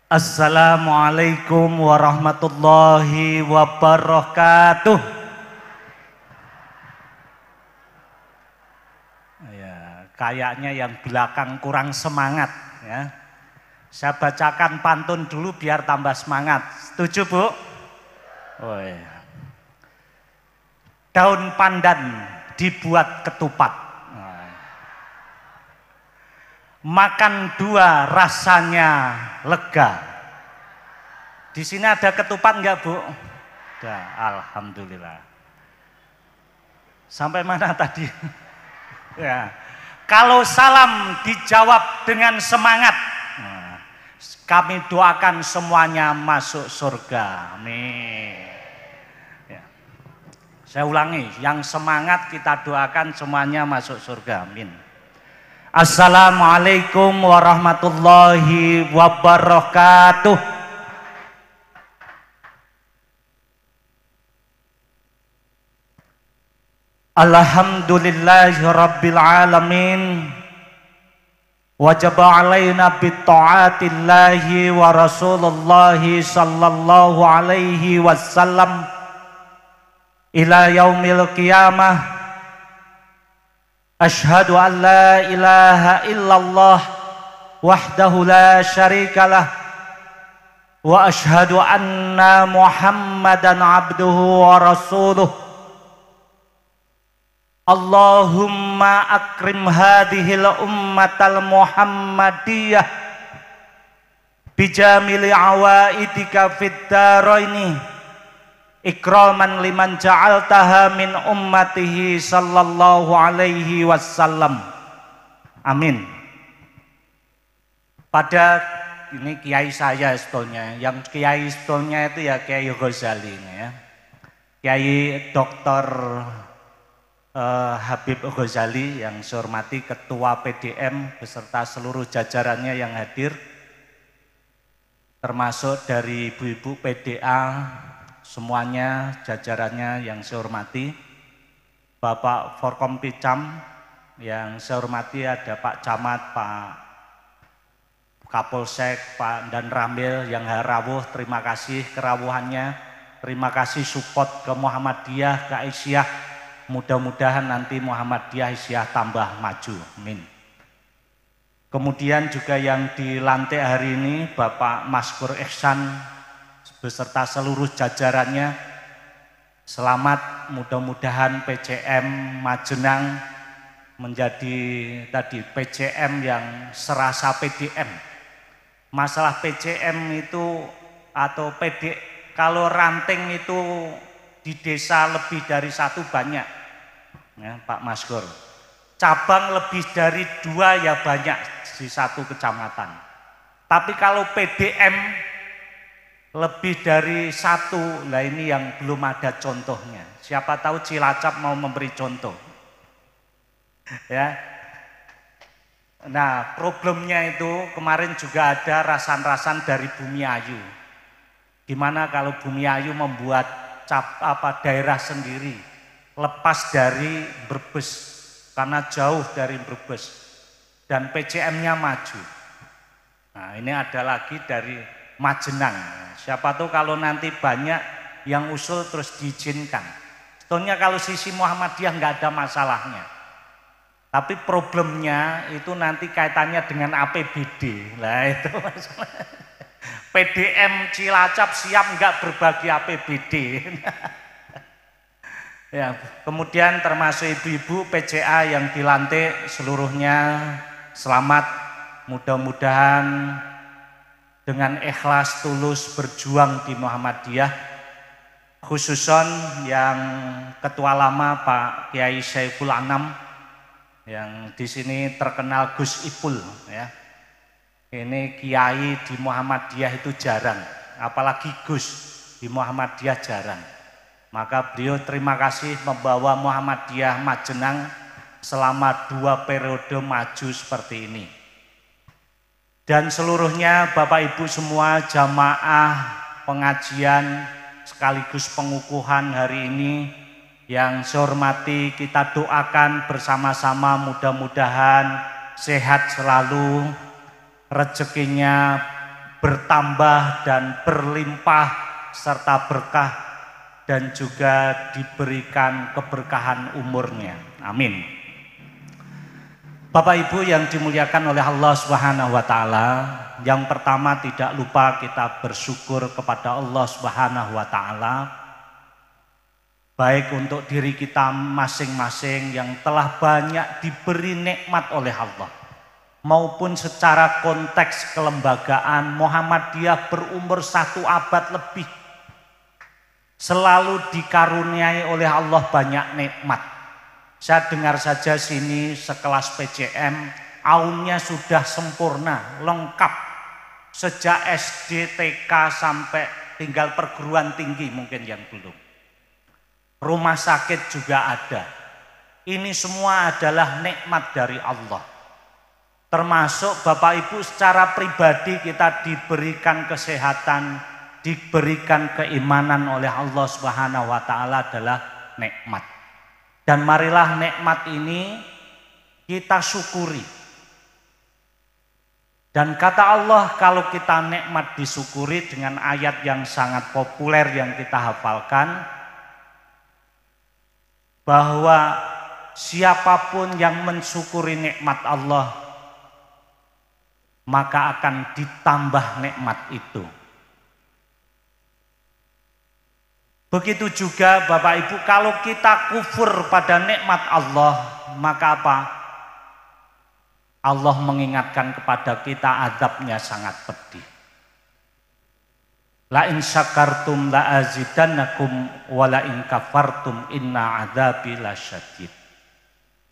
Assalamualaikum warahmatullahi wabarakatuh. Ya, kayaknya yang belakang kurang semangat ya. Saya bacakan pantun dulu biar tambah semangat. Setuju, Bu? Oh, iya. Daun pandan dibuat ketupat. Makan dua rasanya lega. Di sini ada ketupat enggak, Bu? Ada, alhamdulillah. Sampai mana tadi? Ya. Kalau salam dijawab dengan semangat, kami doakan semuanya masuk surga. Amin. Ya. Saya ulangi, yang semangat kita doakan semuanya masuk surga. Amin. Assalamualaikum warahmatullahi wabarakatuh. Alhamdulillahi rabbil alamin. Wajaba alaina bitta'atillahi wa rasulullahi sallallahu alaihi wasallam ila yaumil qiyamah. Ashhadu an la ilaha illallah wahdahu la syarikalah wa ashhadu anna Muhammadan abduhu wa rasuluh. Allahumma akrim hadhil ummatal muhammadiyah bijamili awaidika fid daraini ikraman liman ja'altaha min ummatihi sallallahu alaihi wasallam. Amin. Pada ini kiai saya sebetulnya, yang kiai sebetulnya itu ya Kiai Ghazali ya. Kiai Dr. Habib Ghazali yang saya hormati, Ketua PDM beserta seluruh jajarannya yang hadir, termasuk dari ibu-ibu PDA semuanya, jajarannya yang saya hormati, Bapak Forkompicam yang saya hormati, ada Pak Camat, Pak Kapolsek, Pak Dan Ramil yang rawuh, terima kasih kerawuhannya, terima kasih support ke Muhammadiyah, ke Aisyah, mudah-mudahan nanti Muhammadiyah Aisyah tambah maju, amin. Kemudian juga yang dilantik hari ini Bapak Maskur Ihsan beserta seluruh jajarannya, selamat, mudah-mudahan PCM Majenang menjadi tadi PCM yang serasa PDM. Masalah PCM itu atau PD, kalau ranting itu di desa lebih dari satu banyak ya, Pak Maskur. Cabang lebih dari 2 ya banyak di satu kecamatan. Tapi kalau PDM lebih dari 1, lah ini yang belum ada contohnya. Siapa tahu Cilacap mau memberi contoh. Ya. Nah, problemnya itu kemarin juga ada rasan-rasan dari Bumi Ayu. Gimana kalau Bumi Ayu membuat daerah sendiri, lepas dari Brebes karena jauh dari Brebes dan PCM-nya maju. Nah, ini ada lagi dari Majenang. Siapa tahu kalau nanti banyak yang usul terus diizinkan. Sebetulnya kalau sisi Muhammadiyah nggak ada masalahnya. Tapi problemnya itu nanti kaitannya dengan APBD. Lah itu masalah. PDM Cilacap siap nggak berbagi APBD. Ya, kemudian termasuk ibu-ibu PCA yang dilantik seluruhnya selamat, mudah-mudahan dengan ikhlas tulus berjuang di Muhammadiyah, khususon yang ketua lama Pak Kiai Saiful Anam yang di sini terkenal Gus Ipul ya. Ini kiai di Muhammadiyah itu jarang, apalagi Gus di Muhammadiyah jarang. Maka beliau terima kasih membawa Muhammadiyah Majenang selama 2 periode maju seperti ini. Dan seluruhnya Bapak Ibu semua jamaah pengajian sekaligus pengukuhan hari ini yang saya hormati, kita doakan bersama-sama mudah-mudahan sehat selalu, rezekinya bertambah dan berlimpah serta berkah dan juga diberikan keberkahan umurnya. Amin. Bapak Ibu yang dimuliakan oleh Allah Subhanahu wa taala, yang pertama tidak lupa kita bersyukur kepada Allah Subhanahu wa taala baik untuk diri kita masing-masing yang telah banyak diberi nikmat oleh Allah, maupun secara konteks kelembagaan Muhammadiyah berumur 1 abad lebih selalu dikaruniai oleh Allah banyak nikmat. Saya dengar saja sini sekelas PCM aunnya sudah sempurna, lengkap sejak SD, TK sampai tinggal perguruan tinggi mungkin yang belum. Rumah sakit juga ada. Ini semua adalah nikmat dari Allah. Termasuk Bapak Ibu secara pribadi kita diberikan kesehatan, diberikan keimanan oleh Allah Subhanahu wa taala adalah nikmat. Dan marilah nikmat ini kita syukuri. Dan kata Allah kalau kita nikmat disyukuri dengan ayat yang sangat populer yang kita hafalkan, bahwa siapapun yang mensyukuri nikmat Allah maka akan ditambah nikmat itu. Begitu juga Bapak Ibu, kalau kita kufur pada nikmat Allah, maka apa? Allah mengingatkan kepada kita azabnya sangat pedih. La in syakartum la azidannakum wa la in kafartum inna adzabi lasyadid.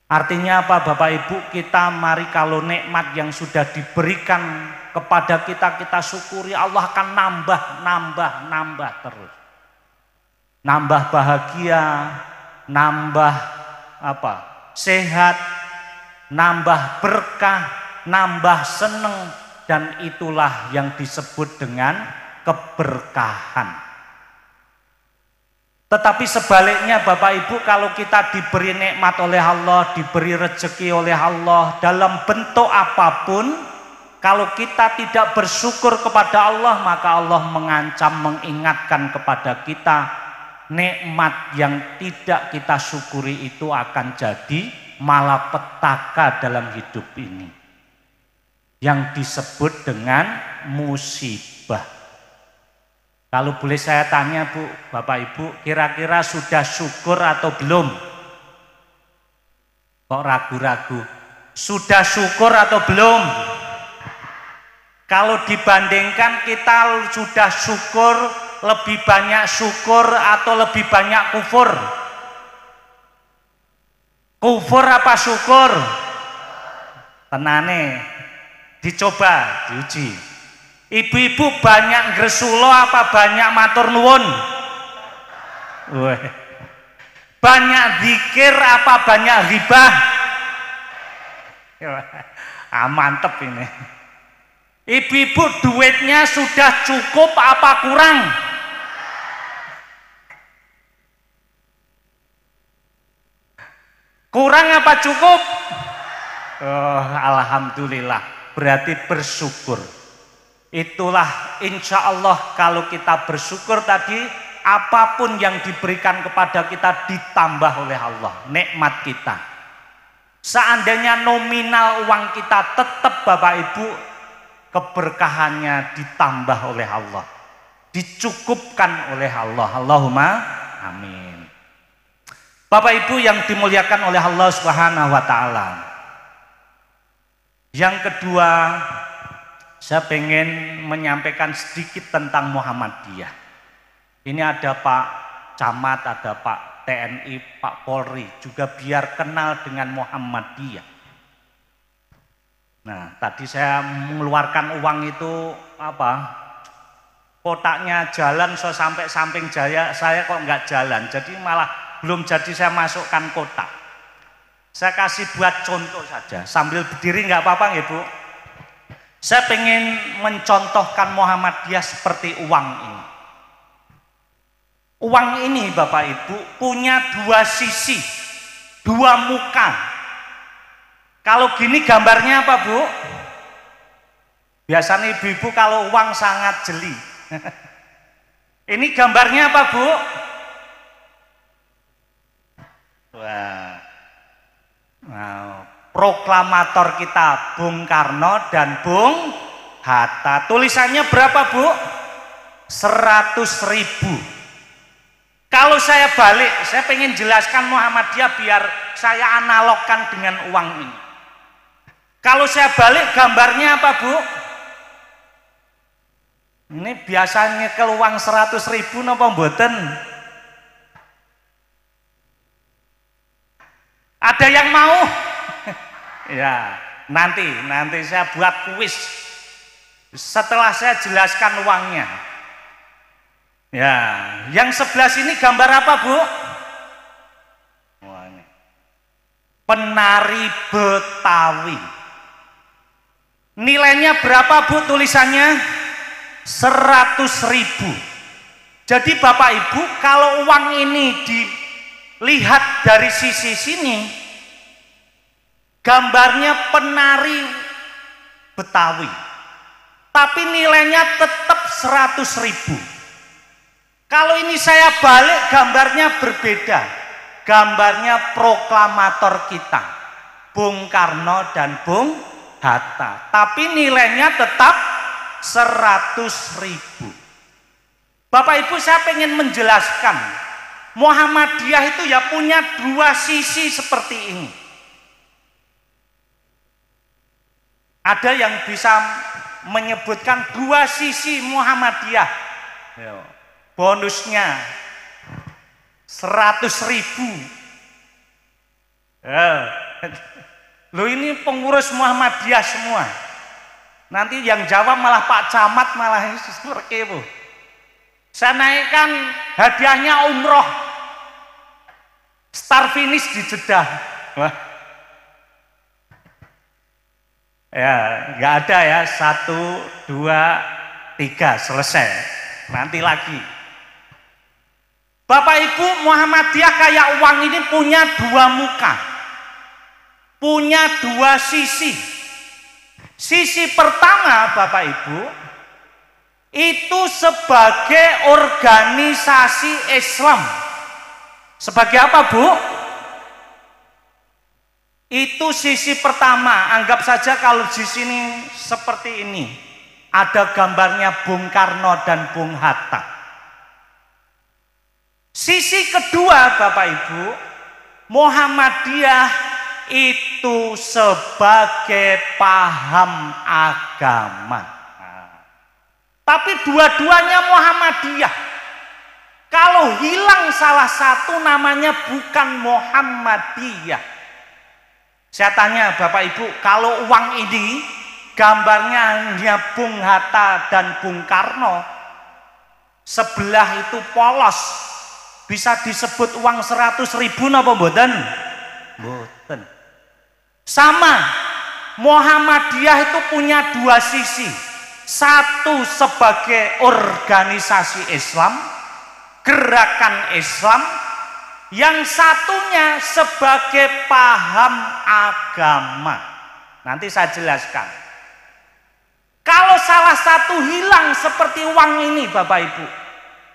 Artinya apa Bapak Ibu? Kita mari kalau nikmat yang sudah diberikan kepada kita, kita syukuri, Allah akan nambah terus. Nambah bahagia, nambah apa? Sehat, nambah berkah, nambah seneng, dan itulah yang disebut dengan keberkahan. Tetapi sebaliknya Bapak Ibu, kalau kita diberi nikmat oleh Allah, diberi rezeki oleh Allah dalam bentuk apapun, kalau kita tidak bersyukur kepada Allah, maka Allah mengancam, mengingatkan kepada kita, nikmat yang tidak kita syukuri itu akan jadi malapetaka dalam hidup ini, yang disebut dengan musibah. Kalau boleh saya tanya Bu, Bapak Ibu, kira-kira sudah syukur atau belum? Kok ragu-ragu? Sudah syukur atau belum? Kalau dibandingkan kita sudah syukur, lebih banyak syukur atau lebih banyak kufur? Kufur apa syukur? Tenane, dicoba, diuji. Ibu-ibu banyak ngresulo apa banyak matur nuwun? Banyak zikir apa banyak ghibah? Mantep ini. Ibu-ibu duitnya sudah cukup apa kurang? Kurang apa cukup? Oh, alhamdulillah, berarti bersyukur. Itulah insya Allah kalau kita bersyukur tadi, apapun yang diberikan kepada kita ditambah oleh Allah, nikmat kita. Seandainya nominal uang kita tetap Bapak Ibu, keberkahannya ditambah oleh Allah, dicukupkan oleh Allah. Allahumma amin. Bapak Ibu yang dimuliakan oleh Allah Subhanahu wa taala. Yang kedua, saya pengen menyampaikan sedikit tentang Muhammadiyah. Ini ada Pak Camat, ada Pak TNI, Pak Polri, juga biar kenal dengan Muhammadiyah. Nah, tadi saya mengeluarkan uang itu apa? Kotaknya jalan, so sampai samping jaya, saya kok nggak jalan, jadi malah belum jadi saya masukkan kotak. Saya kasih buat contoh saja, sambil berdiri nggak apa-apa ya Bu. Saya pengen mencontohkan Muhammadiyah seperti uang ini. Uang ini Bapak Ibu punya dua sisi, dua muka. Kalau gini gambarnya apa Bu? Biasanya ibu-ibu kalau uang sangat jeli. Ini gambarnya apa, Bu? Wah. Nah, proklamator kita Bung Karno dan Bung Hatta. Tulisannya berapa, Bu? 100.000. Kalau saya balik, saya pengen jelaskan Muhammadiyah biar saya analogkan dengan uang ini. Kalau saya balik gambarnya apa, Bu? Ini biasanya ke uang 100.000 napa mboten? Ada yang mau? Ya, nanti saya buat kuis setelah saya jelaskan uangnya. Ya, yang sebelah sini gambar apa, Bu? Wah, ini. Penari Betawi. Nilainya berapa, Bu, tulisannya? 100.000. Jadi Bapak Ibu, kalau uang ini dilihat dari sisi sini, gambarnya penari Betawi, tapi nilainya tetap 100.000. Kalau ini saya balik, gambarnya berbeda. Gambarnya proklamator kita, Bung Karno dan Bung Hatta, tapi nilainya tetap 100.000. Bapak Ibu, saya ingin menjelaskan Muhammadiyah itu ya punya dua sisi seperti ini. Ada yang bisa menyebutkan dua sisi Muhammadiyah. Bonusnya 100.000. Loh, ini pengurus Muhammadiyah semua. Nanti yang jawab malah Pak Camat, malah seperti itu. Saya naikkan hadiahnya umroh, start finish di Jeddah. Wah. Ya, nggak ada ya, 1, 2, 3 selesai. Nanti lagi. Bapak Ibu, Muhammadiyah kayak uang ini punya dua muka, punya dua sisi. Sisi pertama, Bapak Ibu, itu sebagai organisasi Islam. Sebagai apa, Bu? Itu sisi pertama. Anggap saja kalau di sini seperti ini, ada gambarnya Bung Karno dan Bung Hatta. Sisi kedua, Bapak Ibu, Muhammadiyah itu sebagai paham agama. Tapi dua-duanya Muhammadiyah. Kalau hilang salah satu, namanya bukan Muhammadiyah. Saya tanya Bapak Ibu, kalau uang ini gambarnya hanya Bung Hatta dan Bung Karno, sebelah itu polos, bisa disebut uang 100.000 napa mboten? Mboten. Sama, Muhammadiyah itu punya dua sisi. Satu sebagai organisasi Islam, gerakan Islam, yang satunya sebagai paham agama. Nanti saya jelaskan. Kalau salah satu hilang seperti uang ini, Bapak Ibu,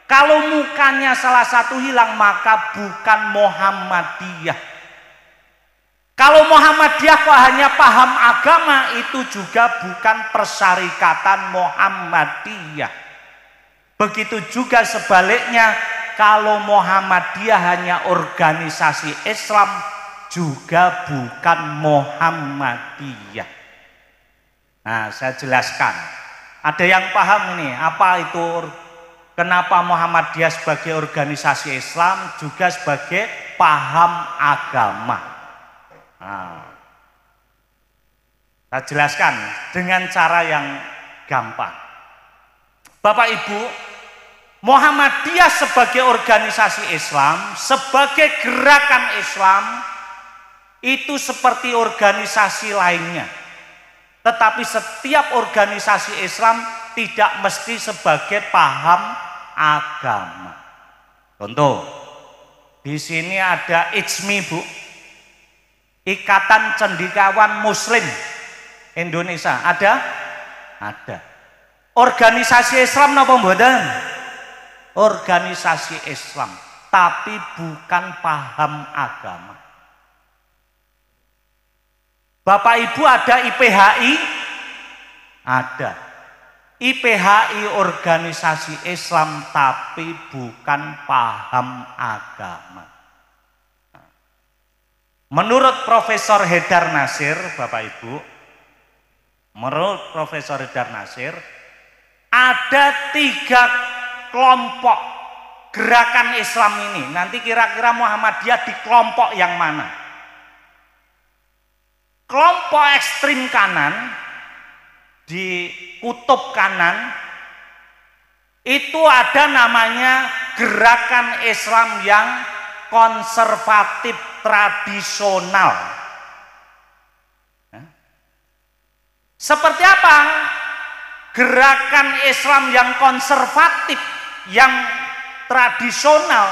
kalau mukanya salah satu hilang, maka bukan Muhammadiyah. Kalau Muhammadiyah kok hanya paham agama, itu juga bukan persyarikatan Muhammadiyah. Begitu juga sebaliknya, kalau Muhammadiyah hanya organisasi Islam, juga bukan Muhammadiyah. Nah, saya jelaskan. Ada yang paham ini, apa itu, kenapa Muhammadiyah sebagai organisasi Islam, juga sebagai paham agama. Nah, saya jelaskan dengan cara yang gampang. Bapak Ibu, Muhammadiyah sebagai organisasi Islam, sebagai gerakan Islam, itu seperti organisasi lainnya. Tetapi setiap organisasi Islam tidak mesti sebagai paham agama. Contoh, di sini ada ICMI, Bu, Ikatan Cendekiawan Muslim Indonesia. Ada? Ada. Organisasi Islam napa mboten? Organisasi Islam, tapi bukan paham agama. Bapak Ibu ada IPHI? Ada. IPHI organisasi Islam tapi bukan paham agama. Menurut Profesor Haidar Nasir, Bapak Ibu, menurut Profesor Haidar Nasir, ada 3 kelompok gerakan Islam ini. Nanti kira-kira Muhammadiyah di kelompok yang mana? Kelompok ekstrim kanan, di kutub kanan, itu ada namanya gerakan Islam yang konservatif tradisional. Seperti apa gerakan Islam yang konservatif, yang tradisional?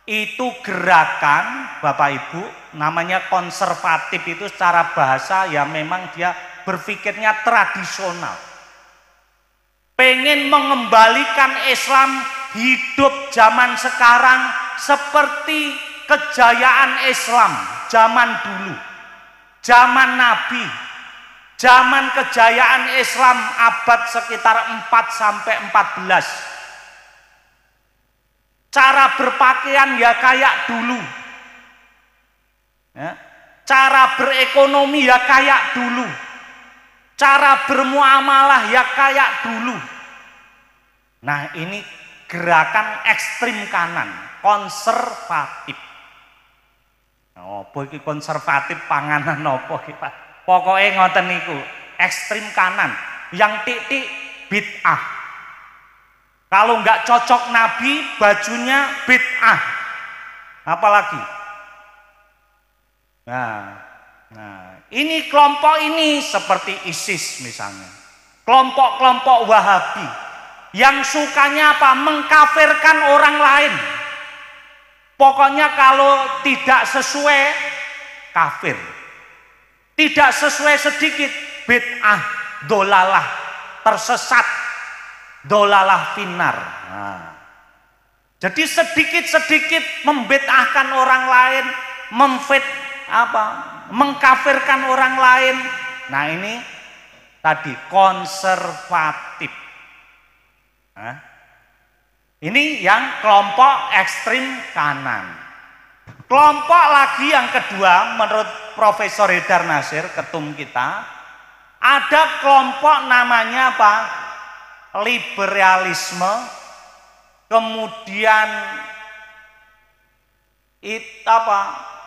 Itu gerakan, Bapak Ibu, namanya konservatif itu secara bahasa ya memang dia berpikirnya tradisional. Pengen mengembalikan Islam hidup zaman sekarang seperti kejayaan Islam zaman dulu, zaman Nabi, zaman kejayaan Islam abad sekitar 4 sampai 14. Cara berpakaian ya kayak dulu, ya. Cara berekonomi ya kayak dulu, cara bermuamalah ya kayak dulu. Nah, ini gerakan ekstrim kanan, konservatif. Apa iki konservatif panganan apa iki, Pak? Pokoke ngoten niku, ekstrim kanan, yang titik bid'ah. Kalau nggak cocok Nabi, bajunya bid'ah. Apalagi? Nah, ini kelompok ini seperti ISIS misalnya. Kelompok-kelompok Wahabi yang sukanya apa? Mengkafirkan orang lain. Pokoknya kalau tidak sesuai, kafir. Tidak sesuai sedikit, bid'ah, dolalah, tersesat. Dolalah finar. Nah, jadi sedikit-sedikit membid'ahkan orang lain, mengkafirkan orang lain. Nah, ini tadi konservatif. Nah, ini yang kelompok ekstrim kanan. Kelompok lagi yang kedua menurut Profesor Haidar Nasir, ketum kita, ada kelompok namanya apa? Liberalisme, kemudian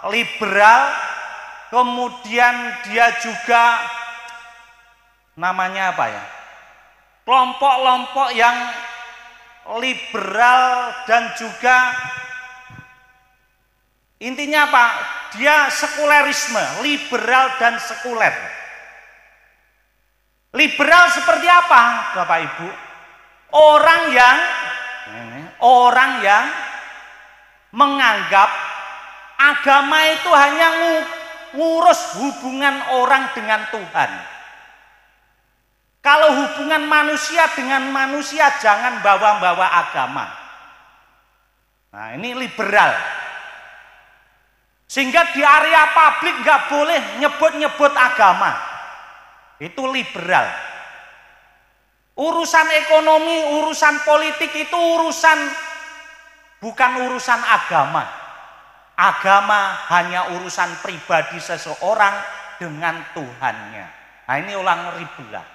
liberal, kemudian dia juga namanya apa ya? Kelompok-kelompok yang liberal dan juga intinya apa? Dia sekulerisme, liberal dan sekuler. Liberal seperti apa, Bapak Ibu? Orang yang menganggap agama itu hanya ngurus hubungan orang dengan Tuhan. Kalau hubungan manusia dengan manusia jangan bawa-bawa agama. Nah, ini liberal. Sehingga di area publik nggak boleh nyebut-nyebut agama. Itu liberal. Urusan ekonomi, urusan politik itu bukan urusan agama. Agama hanya urusan pribadi seseorang dengan Tuhannya. Nah, ini orang liberal.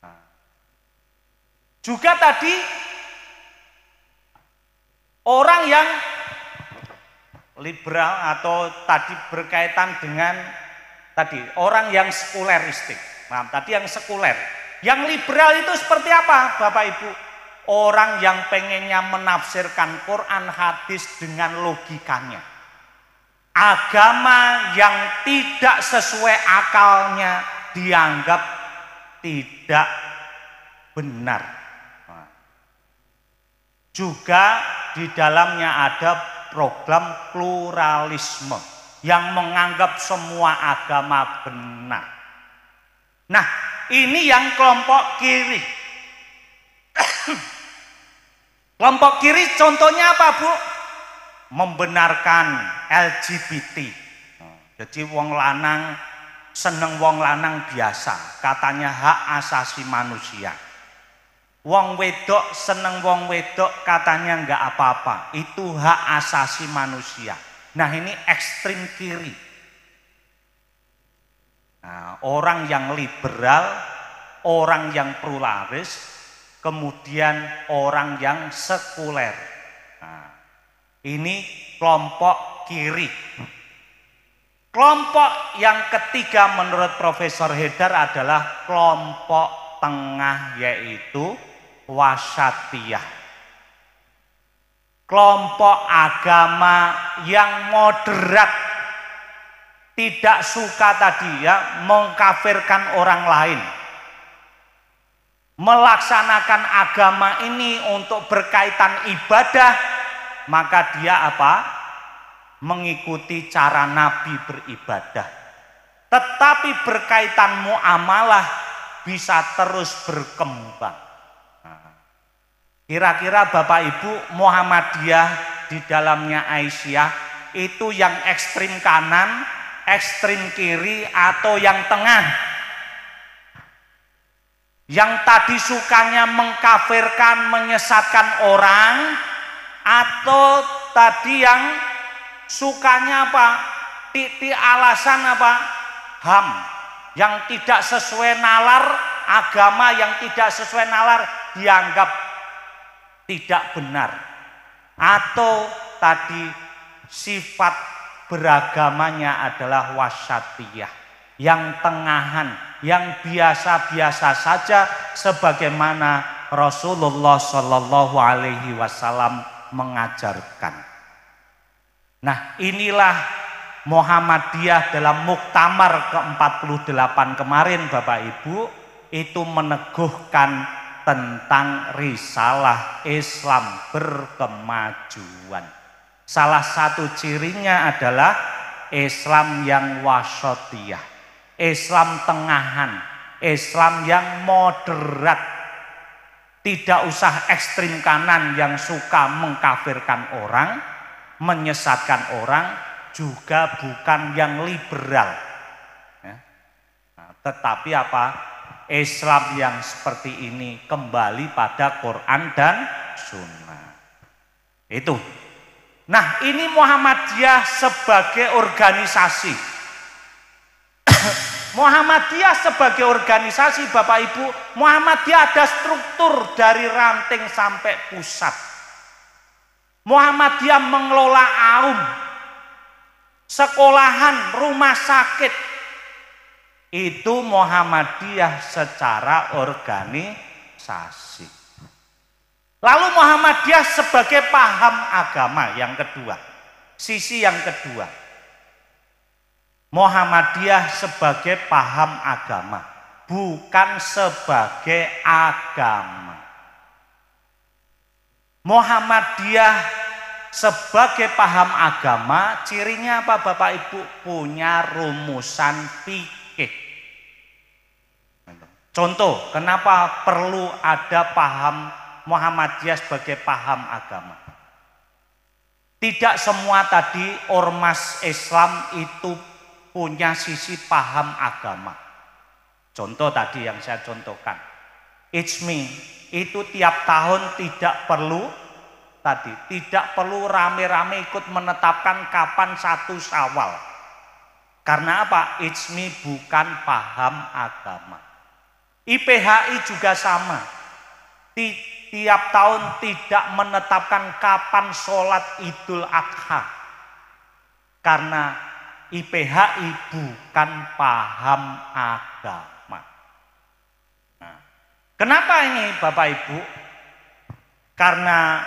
Nah, juga tadi orang yang liberal atau tadi berkaitan dengan tadi orang yang sekuleristik. Nah, tadi yang sekuler. Yang liberal itu seperti apa, Bapak Ibu? Orang yang pengennya menafsirkan Quran hadis dengan logikanya. Agama yang tidak sesuai akalnya dianggap tidak benar. Nah, juga di dalamnya ada program pluralisme yang menganggap semua agama benar. Nah, ini yang kelompok kiri. Kelompok kiri contohnya apa, Bu? Membenarkan LGBT. Jadi wong lanang seneng wong lanang biasa, katanya hak asasi manusia. Wong wedok seneng wong wedok, katanya enggak apa-apa, itu hak asasi manusia. Nah, ini ekstrim kiri. Nah, orang yang liberal, orang yang pluralis, kemudian orang yang sekuler. Nah, ini kelompok kiri. Kelompok yang ketiga menurut Profesor Haidar adalah kelompok tengah, yaitu wasatiyah. Kelompok agama yang moderat, tidak suka tadi ya mengkafirkan orang lain, melaksanakan agama ini untuk berkaitan ibadah, maka dia apa? Mengikuti cara Nabi beribadah. Tetapi berkaitan muamalah bisa terus berkembang. Kira-kira Bapak Ibu, Muhammadiyah di dalamnya Aisyah itu yang ekstrim kanan, ekstrim kiri, atau yang tengah? Yang tadi sukanya mengkafirkan, menyesatkan orang, atau tadi yang sukanya apa? Titik alasan apa? HAM, yang tidak sesuai nalar, agama yang tidak sesuai nalar dianggap tidak benar. Atau tadi sifat beragamanya adalah wasatiyah, yang tengahan, yang biasa-biasa saja, sebagaimana Rasulullah Shallallahu Alaihi Wasallam mengajarkan. Nah, inilah Muhammadiyah dalam Muktamar ke-48 kemarin Bapak Ibu, itu meneguhkan tentang risalah Islam berkemajuan. Salah satu cirinya adalah Islam yang wasatiyah, Islam tengahan, Islam yang moderat. Tidak usah ekstrim kanan yang suka mengkafirkan orang, menyesatkan orang, juga bukan yang liberal. Nah, tetapi apa? Islam yang seperti ini kembali pada Quran dan Sunnah. Itu. Nah, ini Muhammadiyah sebagai organisasi. Muhammadiyah sebagai organisasi, Bapak Ibu, Muhammadiyah ada struktur dari ranting sampai pusat. Muhammadiyah mengelola aum, sekolahan, rumah sakit. Itu Muhammadiyah secara organisasi. Lalu Muhammadiyah sebagai paham agama yang kedua. Sisi yang kedua. Muhammadiyah sebagai paham agama, bukan sebagai agama. Muhammadiyah sebagai paham agama, cirinya apa Bapak Ibu? Punya rumusan fikih. Contoh, kenapa perlu ada paham Muhammadiyah sebagai paham agama? Tidak semua tadi ormas Islam itu punya sisi paham agama. Contoh tadi yang saya contohkan, Ijmi itu tiap tahun tidak perlu rame-rame ikut menetapkan kapan 1 Syawal. Karena apa? Ijmi bukan paham agama. IPHI juga sama. Tiap tahun tidak menetapkan kapan sholat Idul Adha. Karena IPHI bukan paham agama. Nah, kenapa ini Bapak Ibu? Karena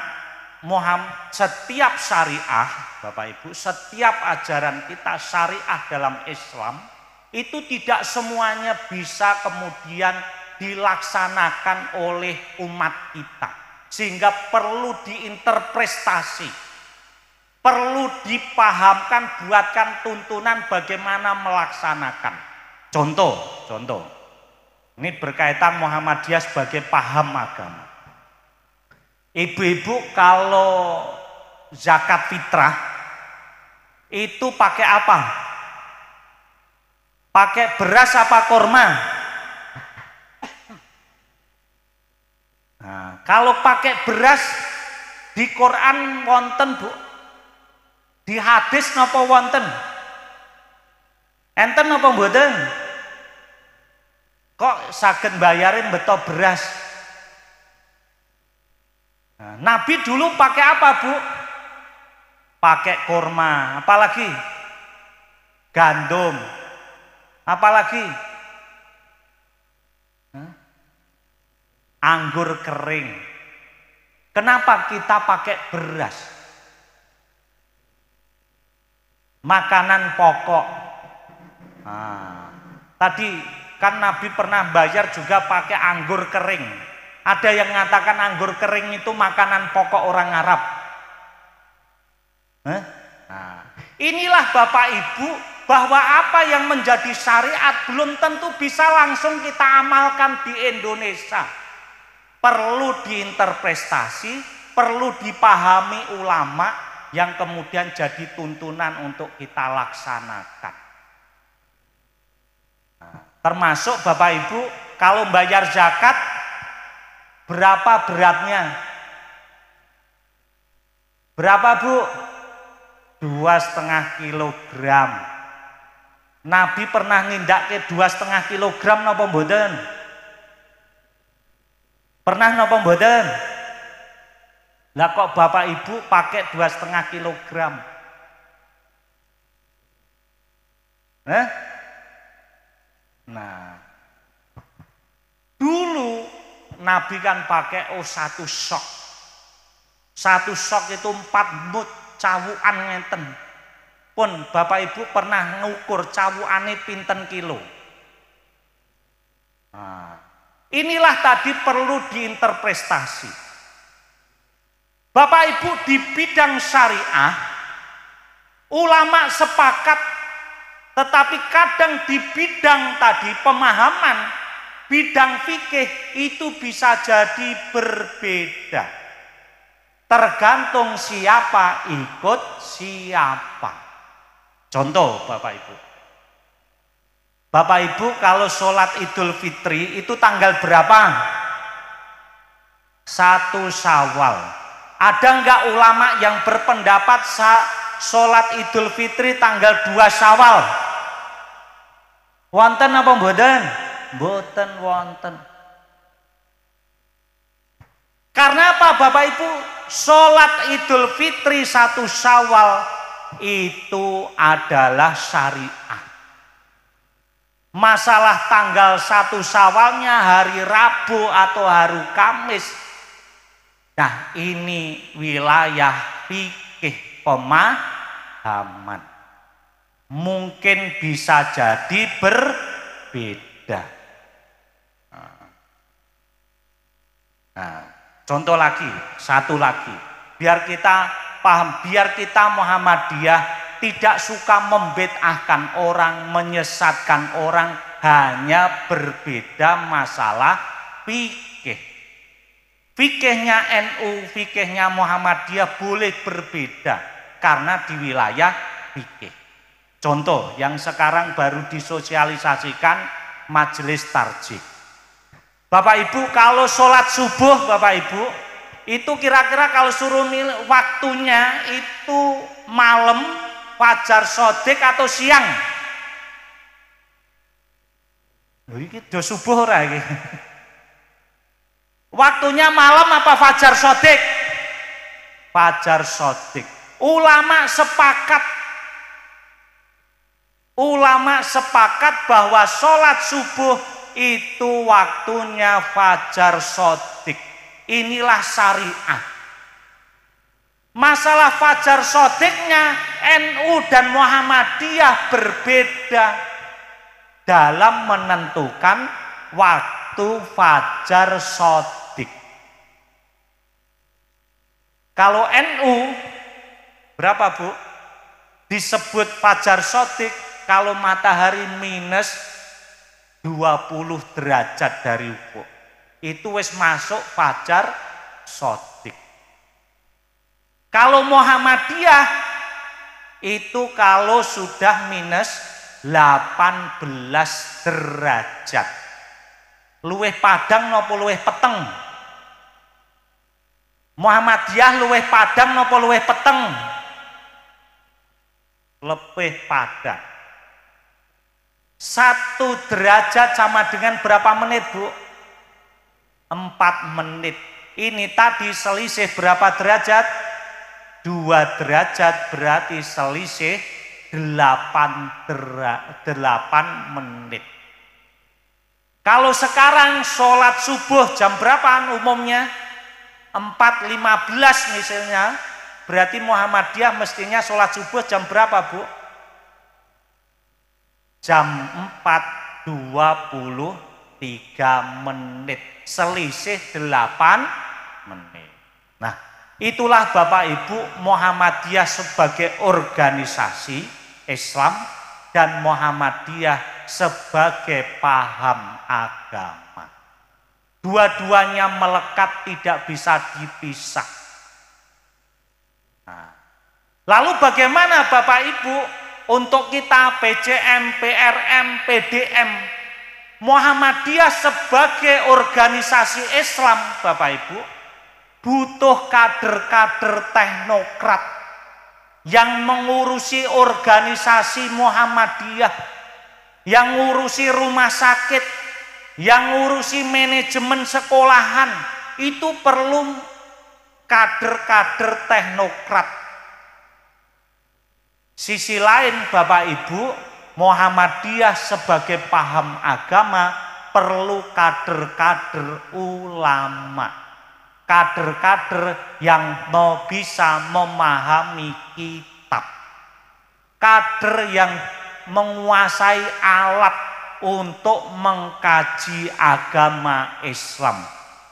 setiap syariah, Bapak Ibu, setiap ajaran kita syariah dalam Islam itu tidak semuanya bisa kemudian dilaksanakan oleh umat kita, sehingga perlu diinterpretasi, perlu dipahamkan, buatkan tuntunan bagaimana melaksanakan. Contoh, Ini berkaitan Muhammadiyah sebagai paham agama. Ibu-ibu kalau zakat fitrah itu pakai apa? Pakai beras apa korma? Nah, kalau pakai beras di Quran wonten Bu, di hadis napa wonten? Enten napa mboten? Kok saged bayarin beto beras? Nah, Nabi dulu pakai apa Bu? Pakai kurma, apalagi gandum, apalagi anggur kering. Kenapa kita pakai beras? Makanan pokok. Nah, tadi kan Nabi pernah bayar juga pakai anggur kering. Ada yang mengatakan anggur kering itu makanan pokok orang Arab. Nah, inilah Bapak Ibu, bahwa apa yang menjadi syariat belum tentu bisa langsung kita amalkan di Indonesia. Perlu diinterpretasi, perlu dipahami ulama yang kemudian jadi tuntunan untuk kita laksanakan. Nah, termasuk Bapak Ibu, kalau bayar zakat berapa beratnya? Berapa Bu? 2,5 kilogram. Nabi pernah nindakke 2,5 kilogram napa mboten? Pernah napa mboten? Lah kok Bapak Ibu pakai 2,5 kilogram? Nah, dulu Nabi kan pakai satu sok. Satu sok itu 4 mut cawukan ngenten. Pun Bapak Ibu pernah ngukur cawukane pinten kilo. Nah, inilah tadi perlu diinterpretasi. Bapak Ibu, di bidang syariah ulama sepakat, tetapi kadang di bidang tadi pemahaman, bidang fikih itu bisa jadi berbeda. Tergantung siapa ikut siapa. Contoh Bapak Ibu. Bapak Ibu kalau sholat Idul Fitri itu tanggal berapa? 1 Syawal. Ada enggak ulama yang berpendapat sholat Idul Fitri tanggal 2 Syawal? Wonten apa mboten? Mboten wonten. Karena apa Bapak Ibu? Sholat Idul Fitri 1 Syawal itu adalah syariah. Masalah tanggal 1 Syawalnya hari Rabu atau hari Kamis, nah ini wilayah fikih pemahaman. Mungkin bisa jadi berbeda. Nah, contoh lagi, satu lagi, biar kita paham, biar kita Muhammadiyah tidak suka membid'ahkan orang, menyesatkan orang, hanya berbeda masalah fikih. Fikihnya NU, fikihnya Muhammadiyah boleh berbeda karena di wilayah fikih. Contoh yang sekarang baru disosialisasikan majelis tarjih. Bapak Ibu kalau sholat subuh Bapak Ibu itu kira-kira kalau suruh milih waktunya itu malam, fajar sodik atau siang? Ini do subuh ora iki. Waktunya malam apa fajar sodik? Fajar sodik. Ulama sepakat bahwa sholat subuh itu waktunya fajar sodik. Inilah syariah. Masalah fajar sodiknya NU dan Muhammadiyah berbeda dalam menentukan waktu fajar sodik. Kalau NU berapa Bu? Disebut fajar sodik kalau matahari minus 20 derajat dari ufuk. Itu wis masuk fajar shadiq. Kalau Muhammadiyah itu kalau sudah minus 18 derajat. Luwih padang napa luwih peteng? Muhammadiyah luwih padang napa luwih peteng? Lebih padang. 1 derajat sama dengan berapa menit, Bu? 4 menit. Ini tadi selisih berapa derajat? 2 derajat, berarti selisih 8 menit. Kalau sekarang sholat subuh jam berapaan umumnya? 4.15 misalnya, berarti Muhammadiyah mestinya sholat subuh jam berapa, Bu? Jam 4.23 menit, selisih 8 menit. Nah, itulah Bapak Ibu Muhammadiyah sebagai organisasi Islam dan Muhammadiyah sebagai paham agama. Dua-duanya melekat, tidak bisa dipisah. Nah, lalu bagaimana Bapak Ibu untuk kita PCM, PRM, PDM, Muhammadiyah sebagai organisasi Islam, Bapak Ibu, butuh kader-kader teknokrat yang mengurusi organisasi Muhammadiyah, yang ngurusi rumah sakit, yang ngurusi manajemen sekolahan. Itu perlu kader-kader teknokrat. Sisi lain Bapak Ibu, Muhammadiyah sebagai paham agama perlu kader-kader ulama, kader-kader yang bisa memahami kitab, kader yang menguasai alat untuk mengkaji agama Islam.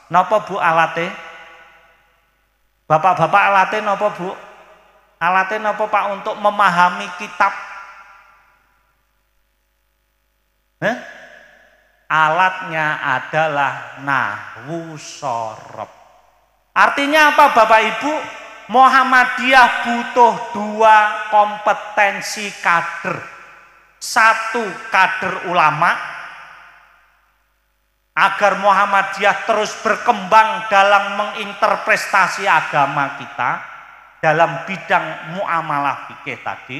Napa Bu alate? Bapak-bapak alate napa Bu? Alate napa Pak untuk memahami kitab? Alatnya adalah nahwu shorof. Artinya apa Bapak Ibu? Muhammadiyah butuh 2 kompetensi kader. 1 kader ulama, agar Muhammadiyah terus berkembang dalam menginterpretasi agama kita dalam bidang muamalah fikih tadi.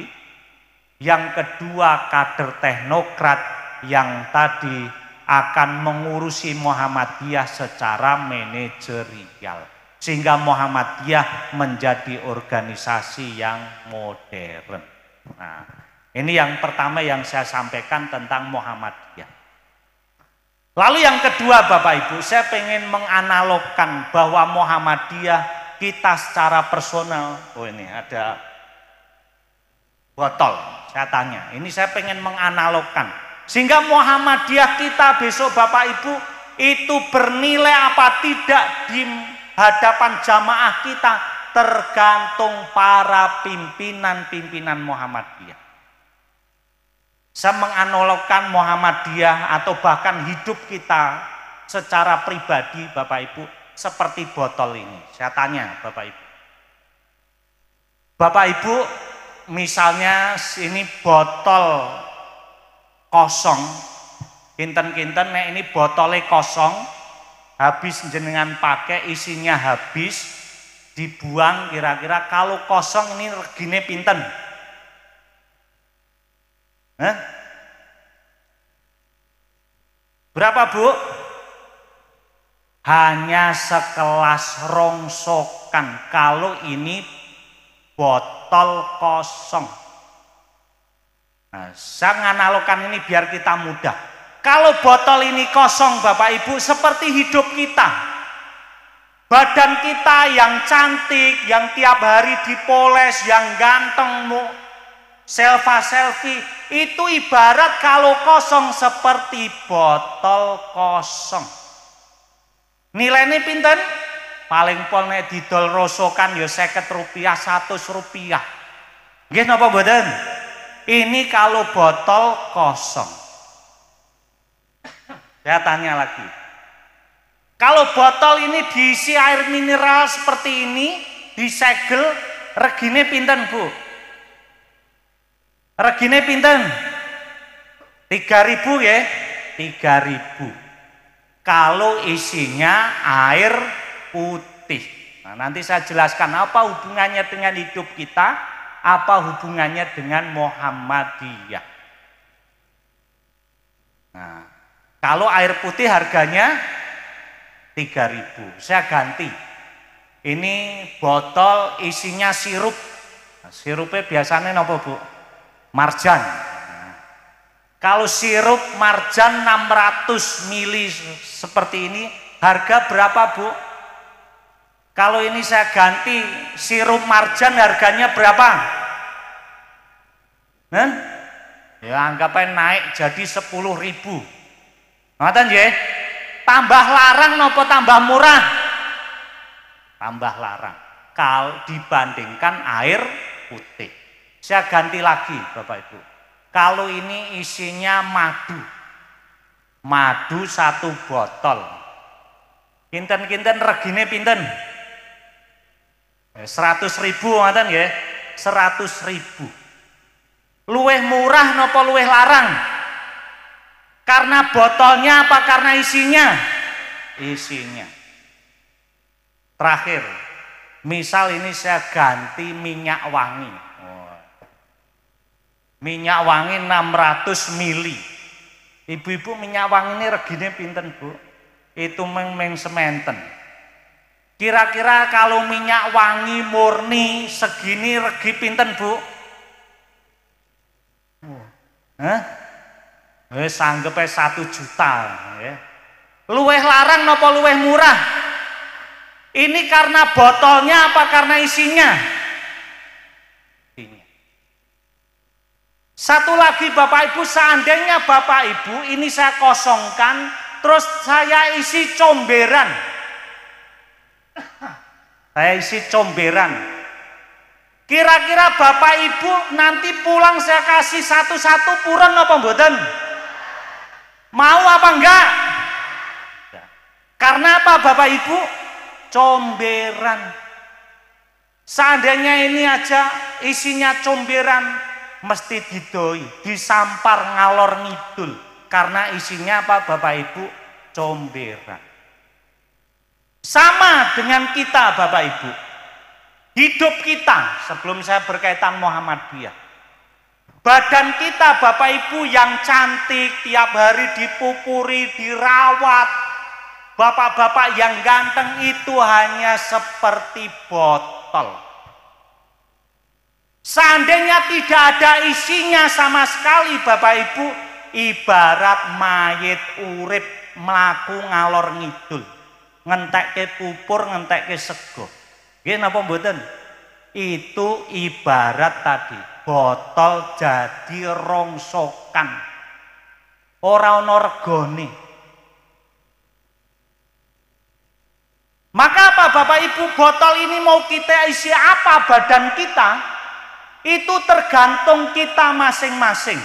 Yang kedua kader teknokrat yang tadi akan mengurusi Muhammadiyah secara manajerial, sehingga Muhammadiyah menjadi organisasi yang modern. Nah, ini yang pertama yang saya sampaikan tentang Muhammadiyah. Lalu yang kedua Bapak Ibu, saya pengen menganalogkan bahwa Muhammadiyah kita secara personal. Oh ini ada botol, saya tanya. Ini saya pengen menganalogkan. Sehingga Muhammadiyah kita besok Bapak Ibu itu bernilai apa tidak di hadapan jamaah kita tergantung para pimpinan-pimpinan Muhammadiyah. Saya menganalogkan Muhammadiyah atau bahkan hidup kita secara pribadi Bapak Ibu seperti botol ini. Saya tanya Bapak Ibu. Bapak Ibu, misalnya ini botol kosong, kinten-kinten nek ini botolnya kosong, habis jenengan pakai, isinya habis, dibuang, kira-kira kalau kosong ini regine pinten? Berapa Bu? Hanya sekelas rongsokan kalau ini botol kosong. Nah, saya menganalogkan ini biar kita mudah. Kalau botol ini kosong Bapak Ibu, seperti hidup kita. Badan kita yang cantik, yang tiap hari dipoles, yang ganteng, selfie, itu ibarat kalau kosong seperti botol kosong. Nilainya pinten? Paling pol nek didol rosokan ya 50 rupiah, 100 rupiah. Nggih napa mboten? Ini kalau botol kosong. Saya tanya lagi. Kalau botol ini diisi air mineral seperti ini, disegel, regine pinten, Bu? Regine pinten? 3.000 ya? 3.000. Kalau isinya air putih. Nah, nanti saya jelaskan apa hubungannya dengan hidup kita, apa hubungannya dengan Muhammadiyah. Nah, kalau air putih harganya 3.000. Saya ganti. Ini botol isinya sirup. Nah, sirupnya biasanya apa, Bu? Marjan. Nah, kalau sirup marjan 600 mili seperti ini, harga berapa, Bu? Kalau ini saya ganti sirup marjan harganya berapa? Hah? Ya anggapnya naik jadi 10.000. Ngoten nggih? Tambah larang nopo tambah murah? Tambah larang. Kalau dibandingkan air putih. Saya ganti lagi Bapak Ibu. Kalau ini isinya madu. Madu 1 botol. Kinten-kinten regine pinten? 100.000 ngoten nggih. 100.000. Luweh murah nopo luweh larang? Karena botolnya apa karena isinya? Isinya. Terakhir, misal ini saya ganti minyak wangi. Minyak wangi 600 mili. Ibu-ibu minyak wangi ini regine pinten, Bu? Itu meng sementen. Kira-kira kalau minyak wangi murni segini regi pinten, Bu? Hah? Sanggepe 1 juta. Luweh larang napa luweh murah? Ini karena botolnya apa karena isinya? Satu lagi Bapak Ibu, seandainya Bapak Ibu ini saya kosongkan, terus saya isi comberan. Saya isi comberan. Kira-kira Bapak Ibu nanti pulang saya kasih satu-satu puren apa mboten? Mau apa enggak? Karena apa Bapak Ibu? Comberan. Seandainya ini aja isinya comberan, mesti didoi, disampar ngalor ngidul. Karena isinya apa Bapak Ibu? Comberan. Sama dengan kita Bapak Ibu. Hidup kita, sebelum saya berkaitan Muhammadiyah, badan kita Bapak Ibu yang cantik, tiap hari dipupuri, dirawat, bapak-bapak yang ganteng itu hanya seperti botol. Seandainya tidak ada isinya sama sekali Bapak Ibu, ibarat mayit urip mlaku ngalor ngidul, ngentekke pupur, ngentekke sego. Nggih napa mboten? Itu ibarat tadi botol jadi rongsokan. Ora ana regane. Maka apa Bapak Ibu, botol ini mau kita isi apa badan kita? Itu tergantung kita masing-masing.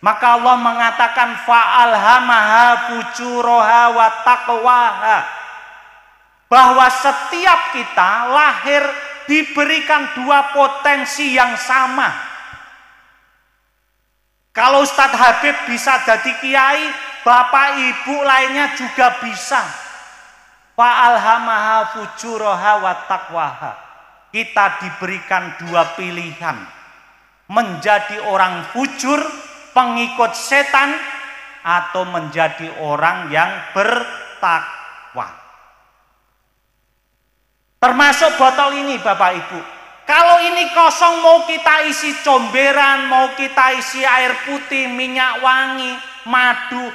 Maka Allah mengatakan fa'alhamaha fujuraha wa taqwaha. Bahwa setiap kita lahir diberikan 2 potensi yang sama. Kalau Ustadz Habib bisa jadi kiai, Bapak Ibu lainnya juga bisa. Fa'alhamaha fujuraha wa taqwaha. Kita diberikan 2 pilihan. Menjadi orang fujur, pengikut setan, atau menjadi orang yang bertakwa. Termasuk botol ini Bapak Ibu. Kalau ini kosong mau kita isi comberan, mau kita isi air putih, minyak wangi, madu,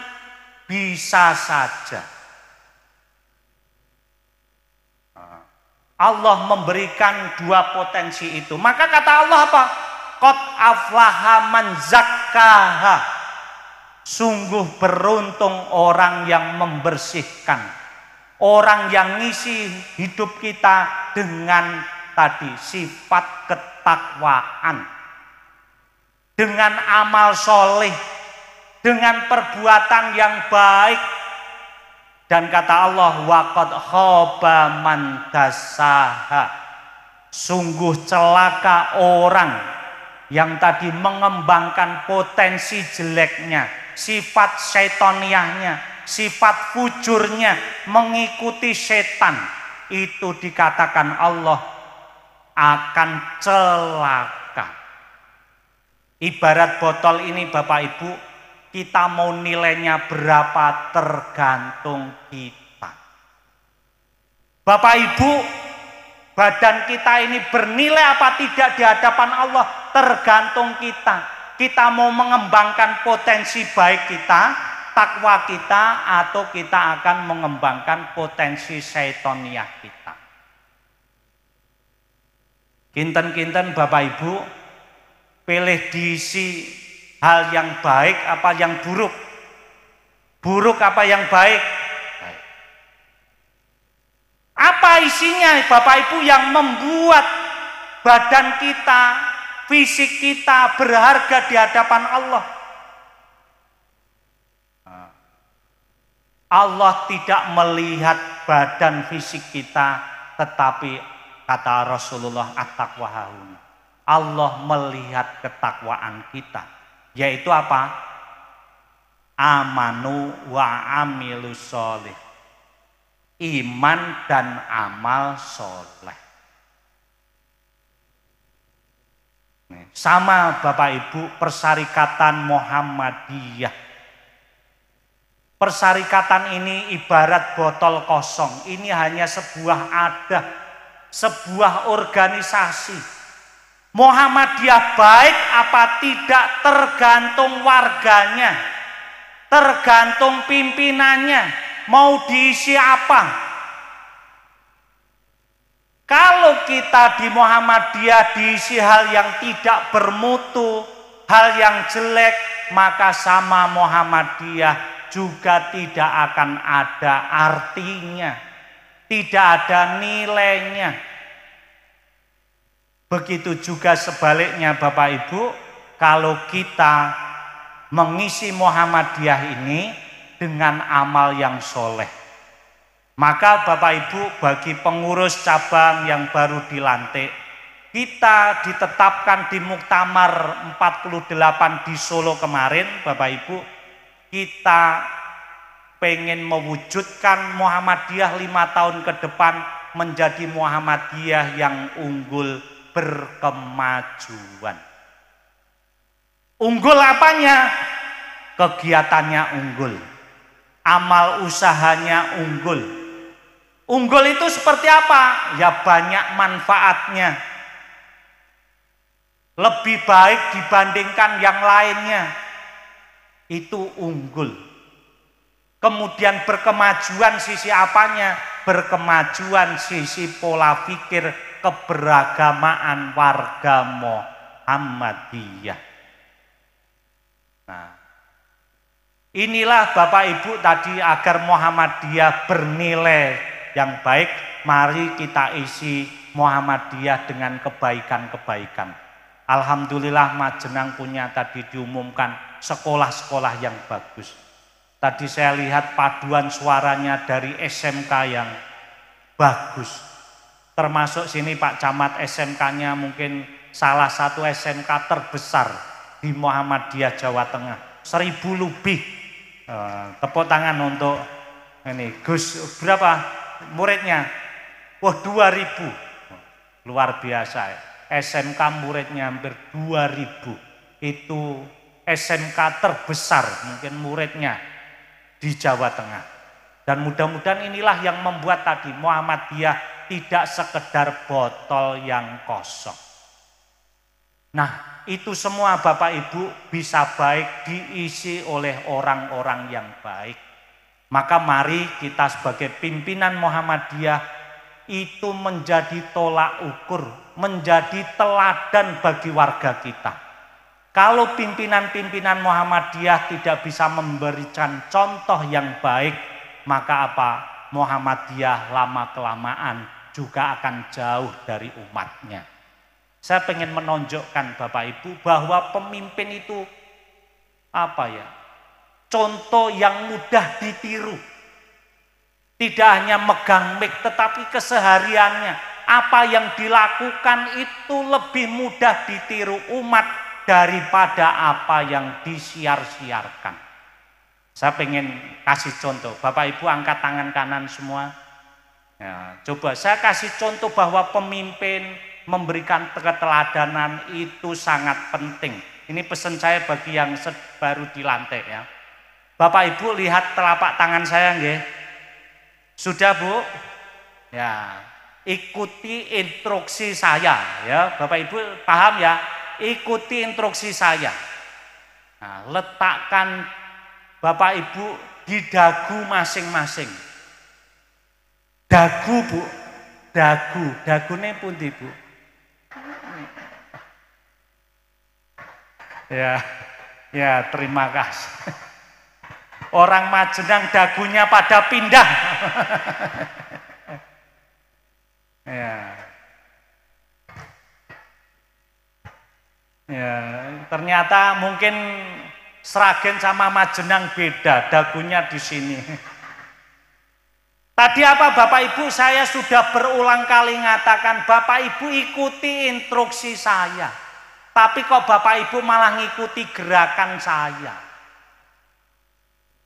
bisa saja. Allah memberikan 2 potensi itu. Maka kata Allah apa? Qad aflaha man zakkaha. Sungguh beruntung orang yang membersihkan. Orang yang ngisi hidup kita dengan tadi sifat ketakwaan. Dengan amal soleh. dengan perbuatan yang baik. Dan kata Allah, waqad khaba man dassaha, sungguh celaka orang yang tadi mengembangkan potensi jeleknya, sifat syaitoniyahnya, sifat fujurnya, mengikuti setan. Itu dikatakan Allah akan celaka. Ibarat botol ini Bapak Ibu, kita mau nilainya berapa tergantung kita. Bapak Ibu, badan kita ini bernilai apa tidak di hadapan Allah tergantung kita. Kita mau mengembangkan potensi baik kita, takwa kita, atau kita akan mengembangkan potensi syaitoniyah kita. Kinten-kinten Bapak Ibu, pilih diisi hal yang baik apa yang buruk? Buruk apa yang baik? Apa isinya Bapak Ibu yang membuat badan kita, fisik kita berharga di hadapan Allah? Allah tidak melihat badan fisik kita, tetapi kata Rasulullah at-taqwa hahuna, Allah melihat ketakwaan kita, yaitu apa? Amanu wa amilus sholih, iman dan amal soleh. Sama Bapak Ibu, Persyarikatan Muhammadiyah. Persyarikatan ini ibarat botol kosong. Ini hanya sebuah adah, sebuah organisasi. Muhammadiyah baik apa tidak tergantung warganya, tergantung pimpinannya, mau diisi apa. Kalau kita di Muhammadiyah diisi hal yang tidak bermutu, hal yang jelek, maka sama Muhammadiyah juga tidak akan ada artinya, tidak ada nilainya. Begitu juga sebaliknya Bapak Ibu, kalau kita mengisi Muhammadiyah ini dengan amal yang soleh, maka Bapak Ibu, bagi pengurus cabang yang baru dilantik, kita ditetapkan di Muktamar 48 di Solo kemarin, Bapak Ibu, kita pengen mewujudkan Muhammadiyah 5 tahun ke depan menjadi Muhammadiyah yang unggul, berkemajuan. Unggul apanya? Kegiatannya unggul, amal usahanya unggul. Unggul itu seperti apa? Ya banyak manfaatnya, lebih baik dibandingkan yang lainnya. Itu unggul. Kemudian berkemajuan sisi apanya? Berkemajuan sisi pola pikir keberagamaan warga Muhammadiyah. Nah, inilah Bapak Ibu tadi, agar Muhammadiyah bernilai yang baik, mari kita isi Muhammadiyah dengan kebaikan-kebaikan. Alhamdulillah Majenang punya tadi diumumkan sekolah-sekolah yang bagus. Tadi saya lihat paduan suaranya dari SMK yang bagus. Termasuk sini Pak Camat, SMK-nya mungkin salah satu SMK terbesar di Muhammadiyah Jawa Tengah. 1000 lebih. Tepuk tangan untuk ini. Gus, berapa muridnya? Wah, 2000. Luar biasa ya. SMK muridnya hampir 2000. Itu SMK terbesar mungkin muridnya di Jawa Tengah. Dan mudah-mudahan inilah yang membuat tadi Muhammadiyah tidak sekedar botol yang kosong. Nah, itu semua Bapak Ibu bisa baik diisi oleh orang-orang yang baik. Maka mari kita sebagai pimpinan Muhammadiyah itu menjadi tolak ukur, menjadi teladan bagi warga kita. Kalau pimpinan-pimpinan Muhammadiyah tidak bisa memberikan contoh yang baik, maka apa? Muhammadiyah lama-kelamaan juga akan jauh dari umatnya. Saya ingin menonjolkan Bapak Ibu bahwa pemimpin itu apa ya? contoh yang mudah ditiru. Tidak hanya megang mic, tetapi kesehariannya, apa yang dilakukan itu lebih mudah ditiru umat daripada apa yang disiar-siarkan. Saya pengen kasih contoh. Bapak Ibu angkat tangan kanan semua. Ya, coba saya kasih contoh bahwa pemimpin memberikan keteladanan itu sangat penting. Ini pesan saya bagi yang baru dilantik ya. Bapak Ibu lihat telapak tangan saya nggih. Sudah Bu? Ya, ikuti instruksi saya ya. Bapak Ibu paham ya? Ikuti instruksi saya. Nah, letakkan Bapak Ibu di dagu masing-masing. Dagu Bu, dagune pundi Bu? Ya terima kasih. Orang Majenang dagunya pada pindah. Ya, ternyata mungkin Sragen sama Majenang beda, dagunya di sini. Tadi apa Bapak Ibu, saya sudah berulang kali mengatakan Bapak Ibu ikuti instruksi saya. Tapi kok Bapak Ibu malah ngikuti gerakan saya.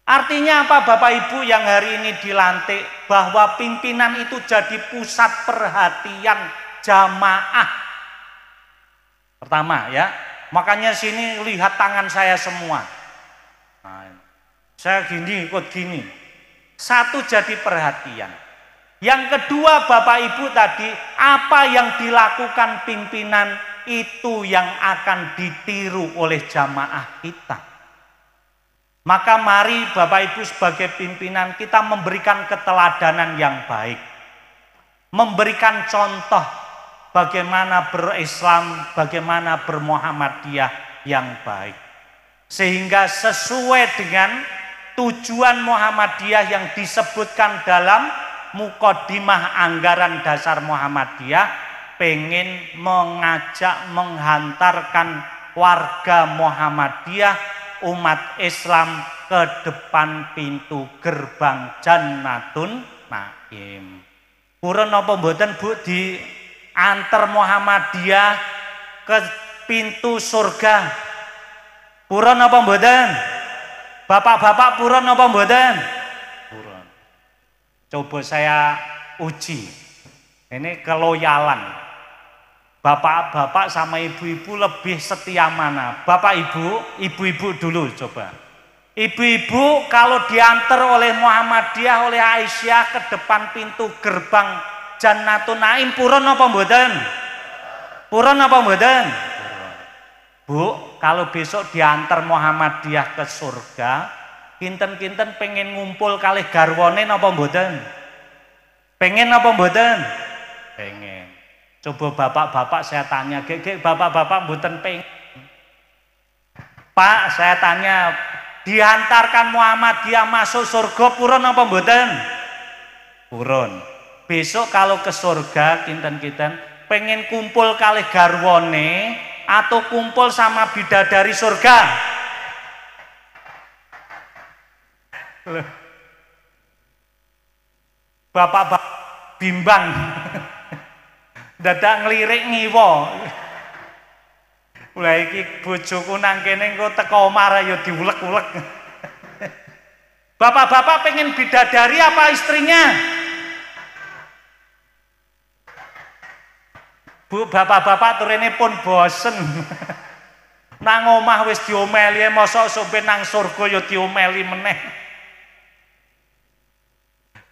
Artinya apa Bapak Ibu yang hari ini dilantik, bahwa pimpinan itu jadi pusat perhatian jamaah. Pertama ya, makanya sini lihat tangan saya semua. Nah, saya gini ikut gini. Satu jadi perhatian. Yang kedua Bapak Ibu tadi, apa yang dilakukan pimpinan itu yang akan ditiru oleh jamaah kita. Maka mari Bapak Ibu sebagai pimpinan kita memberikan keteladanan yang baik. Memberikan contoh bagaimana berislam, bagaimana bermuhammadiyah yang baik. Sehingga sesuai dengan tujuan Muhammadiyah yang disebutkan dalam muqaddimah anggaran dasar Muhammadiyah, pengen mengajak menghantarkan warga Muhammadiyah umat Islam ke depan pintu gerbang Jannatun Naim. Purun napa mboten Bu diantar Muhammadiyah ke pintu surga? Purun napa mboten? Bapak-bapak purun napa mboten? Purun. Coba saya uji. Ini keloyalan. Bapak-bapak sama ibu-ibu lebih setia mana? Bapak ibu, ibu-ibu dulu coba. Ibu-ibu kalau diantar oleh Muhammadiyah, oleh Aisyah ke depan pintu gerbang Jannatun Naim, purun apa mboten? Purun apa mboten? Bu, kalau besok diantar Muhammadiyah ke surga, kinten-kinten pengen ngumpul kalih garwane napa mboten? Pengen apa mboten? Pengen. Coba bapak-bapak saya tanya, bapak-bapak mboten pengen. Pak, saya tanya, dihantarkan Muhammadiyah masuk surga purun apa mboten? Purun. Besok kalau ke surga kinten-kinten pengen kumpul kalih garwane atau kumpul sama bidadari surga? Bapak-bapak bimbang. Dadak ngelirik ngiwa. Lah iki bojoku nang kene engko teko omah ya diulek-ulek. Bapak-bapak pengen bidadari apa istrinya? Bu, bapak-bapak turene pun bosen. Nang omah wis diomeli, mosok sampe nang surga ya diomeli meneh.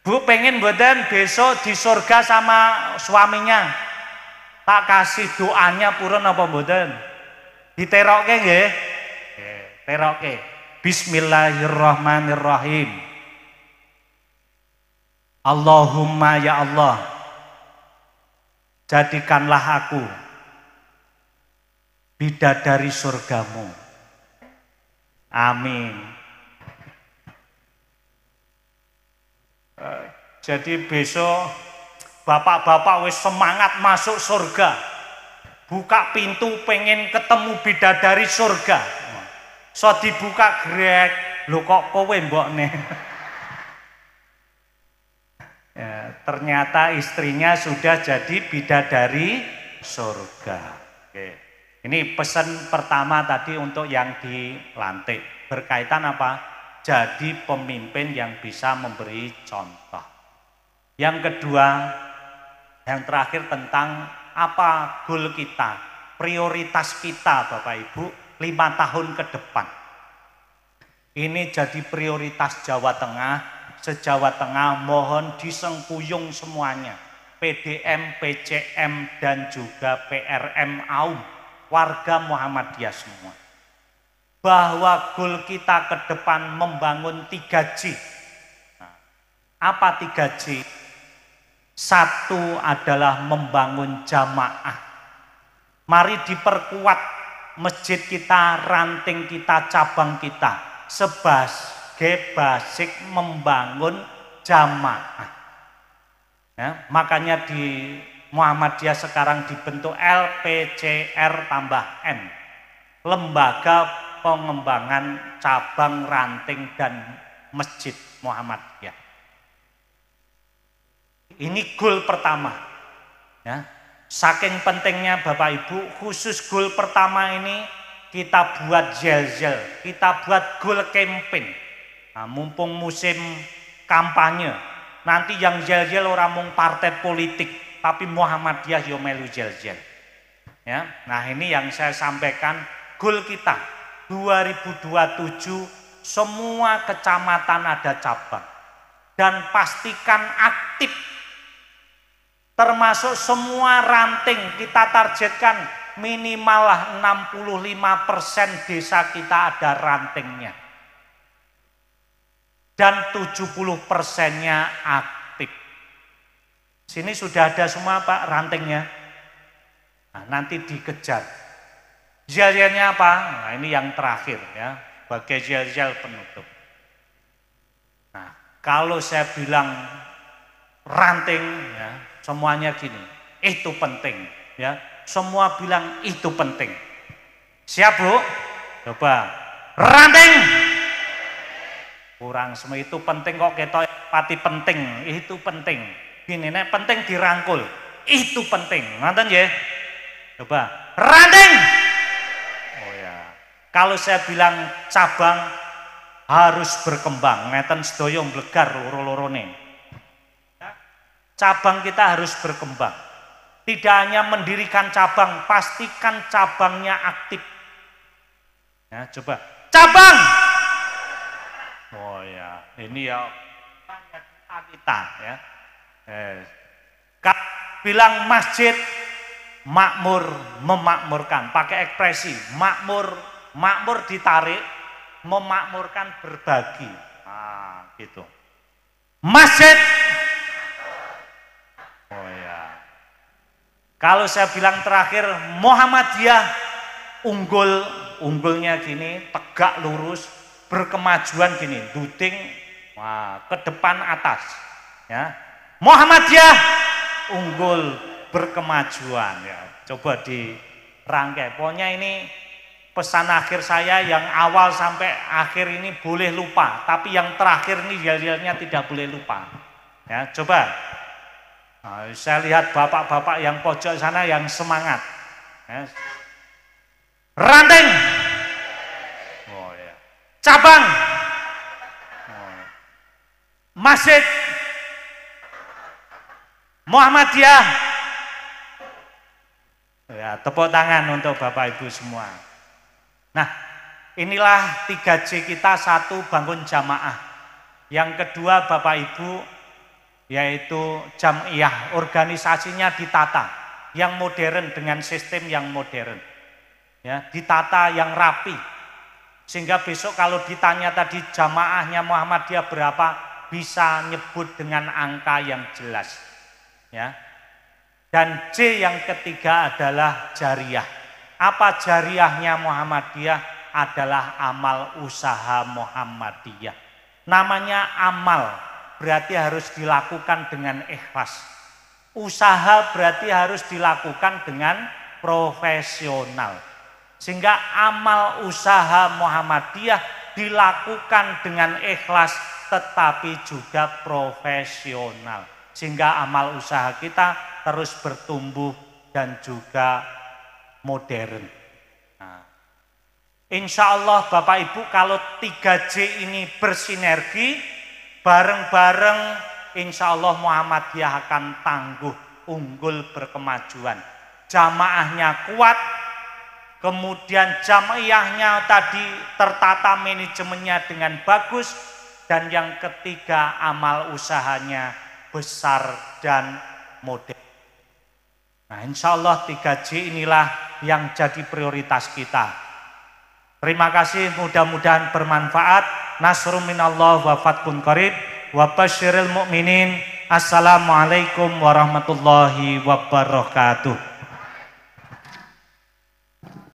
Bu, pengen mboten besok di surga sama suaminya? Tak kasih doanya purun apa mboten? Diterokke nggih? Nggih, terokke. Bismillahirrahmanirrahim. Allahumma ya Allah, jadikanlah aku bidadari surgamu. Amin. Jadi besok bapak-bapak wis semangat masuk surga, buka pintu pengen ketemu bidadari surga. So dibuka grek, Lho kok kowe mbokne? Ya, ternyata istrinya sudah jadi bidadari surga. Oke. Ini pesan pertama tadi untuk yang dilantik. Berkaitan apa? Jadi pemimpin yang bisa memberi contoh. Yang kedua, yang terakhir tentang apa goal kita, prioritas kita Bapak Ibu 5 tahun ke depan. Ini jadi prioritas Jawa Tengah. Se-Jawa Tengah mohon disengkuyung semuanya. PDM, PCM dan juga PRM AUM, warga Muhammadiyah semua. Bahwa goal kita ke depan membangun 3J. Nah, apa 3J? Satu adalah membangun jamaah. Mari diperkuat masjid kita, ranting kita, cabang kita. Sebagai basic membangun jamaah. Ya, makanya di Muhammadiyah sekarang dibentuk LPCR tambah M. Lembaga Pengembangan Cabang Ranting dan Masjid Muhammadiyah. Ini goal pertama. Ya. Saking pentingnya Bapak Ibu, khusus goal pertama ini kita buat zel-zel, kita buat goal campaign. Nah, mumpung musim kampanye, nanti yang zel-zel orang mung partai politik, tapi Muhammadiyah yo melu zel-zel. Ya, nah ini yang saya sampaikan goal kita 2027 semua kecamatan ada cabang dan pastikan aktif. Termasuk semua ranting kita targetkan minimal 65% desa kita ada rantingnya. Dan 70%-nya aktif. Sini sudah ada semua Pak rantingnya. Nah, nanti dikejar. Zel-zelnya apa? Nah, ini yang terakhir ya, sebagai zel-zel penutup. Nah, kalau saya bilang ranting ya, semuanya gini, itu penting ya. Semua bilang itu penting. Siap Bu? Coba. Ranting. Kurang semua itu penting kok ketok pati penting, itu penting. Gini nek penting dirangkul. Itu penting. Ngoten nggih? Coba. Ranting. Oh ya. Kalau saya bilang cabang harus berkembang, ngeten sedaya mblegar loro-lorone. Cabang kita harus berkembang. Tidak hanya mendirikan cabang, pastikan cabangnya aktif. Ya, coba. Cabang. Oh ya, ini ya kita ya. Bilang masjid makmur, memakmurkan, pakai ekspresi makmur, makmur ditarik, memakmurkan berbagi. Nah, gitu. Masjid. Oh ya. Kalau saya bilang terakhir Muhammadiyah unggulnya gini, tegak lurus, berkemajuan gini, duting, wah, ke depan atas, ya. Muhammadiyah unggul berkemajuan, ya. Coba dirangkai. Pokoknya ini pesan akhir saya yang awal sampai akhir ini boleh lupa, tapi yang terakhir ini yel-yelnya tidak boleh lupa. Ya, coba. Nah, saya lihat bapak-bapak yang pojok sana yang semangat. Ya. Ranting. Oh ya. Cabang. Oh. Masjid. Muhammadiyah. Ya, tepuk tangan untuk Bapak Ibu semua. Nah, inilah 3J kita. Satu, bangun jamaah. Yang kedua, Bapak Ibu, yaitu jam'iyah, organisasinya ditata yang modern dengan sistem yang modern, ya, ditata yang rapi, sehingga besok kalau ditanya tadi jamaahnya Muhammadiyah berapa, bisa nyebut dengan angka yang jelas, ya. Dan J yang ketiga adalah jariyah. Apa jariyahnya Muhammadiyah? Adalah amal usaha Muhammadiyah. Namanya amal berarti harus dilakukan dengan ikhlas. Usaha berarti harus dilakukan dengan profesional. Sehingga amal usaha Muhammadiyah dilakukan dengan ikhlas tetapi juga profesional, sehingga amal usaha kita terus bertumbuh dan juga modern. Nah, insya Allah Bapak Ibu, kalau 3J ini bersinergi bareng-bareng, insya Allah Muhammadiyah akan tangguh, unggul, berkemajuan. Jamaahnya kuat, kemudian jamaahnya tadi tertata manajemennya dengan bagus, dan yang ketiga amal usahanya besar dan modern. Nah, insya Allah 3J inilah yang jadi prioritas kita. Terima kasih, mudah-mudahan bermanfaat. Nasrun minallah wa fathun qarib wa basyiril mu'minin. Assalamualaikum warahmatullahi wabarakatuh.